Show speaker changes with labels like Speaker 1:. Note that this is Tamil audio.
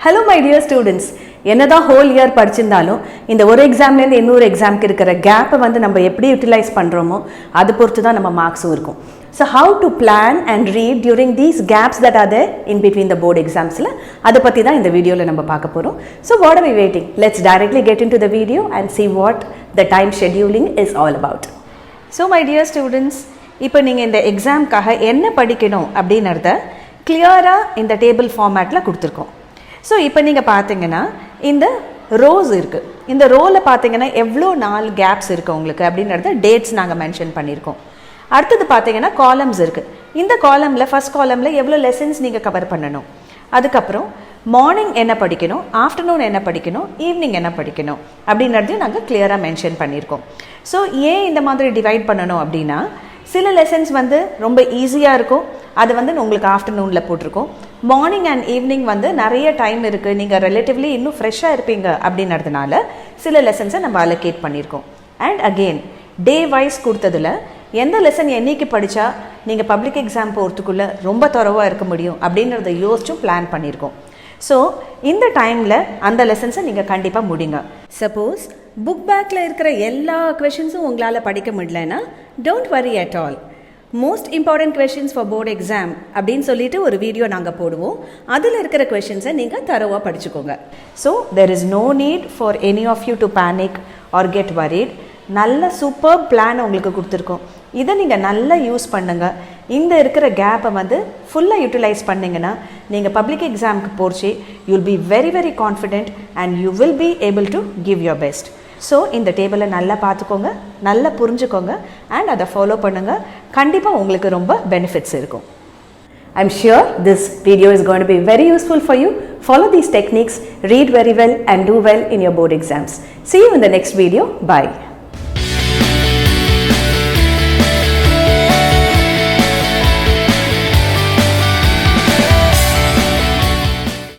Speaker 1: Hello my dear students. என்னதான் whole year படிச்சிருந்தாலும் இந்த ஒரு எக்ஸாம்ல இருந்து இன்னொரு எக்ஸாம்க்கு இருக்கிற கேப்பை வந்து நம்ம எப்படி யூட்டிலைஸ் பண்றோமோ அது பொறுத்து தான் நம்ம மார்க்ஸும் இருக்கும். So how to plan and read during these gaps that are there in between the board examsல அத பத்தி தான் இந்த வீடியோல நம்ம பார்க்க போறோம். So what are we waiting? Let's directly get into the video and see what the time scheduling is all about. So my dear students, இப்போ நீங்க இந்த எக்ஸாம்க்காக என்ன படிக்கணும் அப்படிங்கறத கிளியரா இந்த டேபிள் ஃபார்மட்ல கொடுத்திருக்கோம். ஸோ இப்போ நீங்கள் பார்த்தீங்கன்னா இந்த ரோஸ் இருக்குது. இந்த ரோவில் பார்த்தீங்கன்னா எவ்வளோ நாள் கேப்ஸ் இருக்குது உங்களுக்கு அப்படின்றத டேட்ஸ் நாங்கள் மென்ஷன் பண்ணியிருக்கோம். அடுத்தது பார்த்தீங்கன்னா காலம்ஸ் இருக்குது. இந்த காலமில் ஃபஸ்ட் காலமில் எவ்வளோ லெசன்ஸ் நீங்கள் கவர் பண்ணணும், அதுக்கப்புறம் மார்னிங் என்ன படிக்கணும், ஆஃப்டர்நூன் என்ன படிக்கணும், ஈவினிங் என்ன படிக்கணும் அப்படின்றதையும் நாங்கள் கிளியராக மென்ஷன் பண்ணியிருக்கோம். ஸோ ஏன் இந்த மாதிரி டிவைட் பண்ணணும் அப்படின்னா, சில லெசன்ஸ் வந்து ரொம்ப ஈஸியாக இருக்கும், அது வந்து உங்களுக்கு ஆஃப்டர்நூனில் போட்டிருக்கோம். மார்னிங் அண்ட் ஈவினிங் வந்து நிறைய டைம் இருக்குது, நீங்கள் ரிலேட்டிவ்லி இன்னும் ஃப்ரெஷ்ஷாக இருப்பீங்க அப்படின்றதுனால சில லெசன்ஸை நம்ம அலோகேட் பண்ணியிருக்கோம். அண்ட் அகெயின் டே வைஸ் கொடுத்ததில் எந்த லெசன் என்னைக்கு படித்தா நீங்கள் பப்ளிக் எக்ஸாம் போகிறதுக்குள்ளே ரொம்ப தரவாக இருக்க முடியும் அப்படின்றத யோசிச்சும் பிளான் பண்ணியிருக்கோம். ஸோ இந்த டைமில் அந்த லெசன்ஸை நீங்கள் கண்டிப்பாக முடிங்க. சப்போஸ் புக் பேக்கில் இருக்கிற எல்லா கொஷின்ஸும் உங்களால் படிக்க முடியலன்னா don't worry at all. Most important questions for board exam அப்படின்னு சொல்லிட்டு ஒரு வீடியோ நாங்கள் போடுவோம். அதில் இருக்கிற கொஷின்ஸை நீங்கள் தரோவாக படிச்சுக்கோங்க. So there is no need for any of you to panic or get worried. நல்ல சூப்பர் பிளான் உங்களுக்கு கொடுத்துருக்கோம். இதை நீங்கள் நல்லா யூஸ் பண்ணுங்கள். இந்த இருக்கிற கேப்பை வந்து ஃபுல்லாக யூட்டிலைஸ் பண்ணிங்கன்னா நீங்கள் பப்ளிக் எக்ஸாமுக்கு போச்சு you will be very very confident and you will be able to give your best. So இந்த டேபிளை நல்லா பார்த்துக்கோங்க, நல்லா புரிஞ்சுக்கோங்க அண்ட் அதை ஃபாலோ பண்ணுங்கள். கண்டிப்பாக உங்களுக்கு ரொம்ப பெனிஃபிட்ஸ் இருக்கும். I'm sure this video is going to be very useful for you. Follow these techniques, read very well and do well in your board exams. See you in the next video. Bye.